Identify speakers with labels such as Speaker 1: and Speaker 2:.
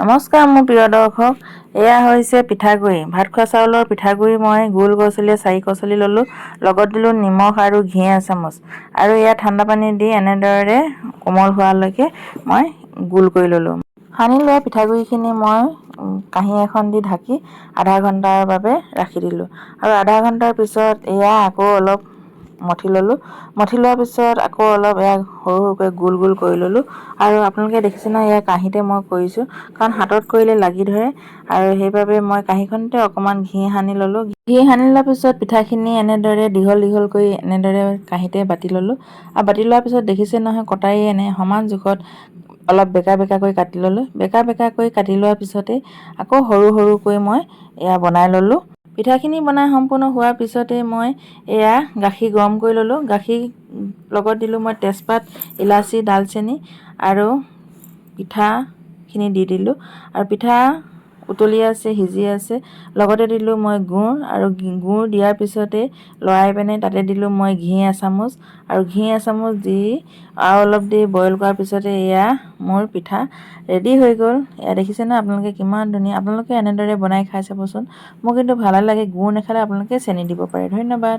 Speaker 1: নমস্কাৰ মোৰ প্ৰিয় দৰ্শক, এয়া হৈছে পিঠাগুড়ি। ভাত খোৱা চাউলৰ পিঠাগুড়ি মই গোল কচলিয়ে 4 কচলি ল'লোঁ। লগত দিলোঁ নিমখ আৰু ঘি এচামুচ। আৰু এয়া ঠাণ্ডা পানী দি এনেদৰে কোমল হোৱালৈকে মই গোল কৰি ল'লোঁ। সানি লোৱা পিঠাগুড়িখিনি মই কাঁহী এখন দি ঢাকি আধা ঘণ্টাৰ বাবে ৰাখি দিলোঁ। আৰু আধা ঘণ্টাৰ পিছত এয়া আকৌ অলপ মঠি ল'লোঁ। মঠি লোৱাৰ পিছত আকৌ অলপ এয়া সৰু সৰুকৈ গোল গোল কৰি ল'লোঁ। আৰু আপোনালোকে দেখিছে নহয়, এয়া কাঁহীতে মই কৰিছোঁ, কাৰণ হাতত কৰিলে লাগি ধৰে। আৰু সেইবাবে মই কাঁহীখনতে অকণমান ঘি সানি ল'লোঁ। ঘি সানি লোৱাৰ পিছত পিঠাখিনি এনেদৰে দীঘল দীঘল কৰি এনেদৰে কাঁহীতে বাতি ল'লোঁ। আৰু বাতি লোৱাৰ পিছত দেখিছে নহয়, কটাৰী এনে সমান জোখত অলপ বেকা বেকাকৈ কাটি ল'লোঁ। বেকা বেকাকৈ কাটি লোৱাৰ পিছতে আকৌ সৰু সৰুকৈ মই এয়া বনাই ল'লোঁ। পিঠাখিনি বনাই সম্পূৰ্ণ হোৱাৰ পিছতে মই এয়া গাখীৰ গৰম কৰি ল'লোঁ। গাখীৰ লগত দিলোঁ মই তেজপাত, ইলাচি, ডালচেনি আৰু পিঠাখিনি দি দিলোঁ। আৰু পিঠা উতলি আছে, সিজি আছে। লগতে দিলোঁ মই গুড়, আৰু গুড় দিয়াৰ পিছতে লৰাই পিনে তাতে দিলোঁ মই ঘি এচামুচ। আৰু ঘি এচামুচ দি আৰু অলপ দেৰি বইল কৰাৰ পিছতে এয়া মোৰ পিঠা ৰেডি হৈ গ'ল। এয়া দেখিছে নহয় আপোনালোকে কিমান ধুনীয়া। আপোনালোকে এনেদৰে বনাই খাই চাবচোন। মোৰ কিন্তু ভালে লাগে। গুড় নাখালে আপোনালোকে চেনি দিব পাৰে। ধন্যবাদ।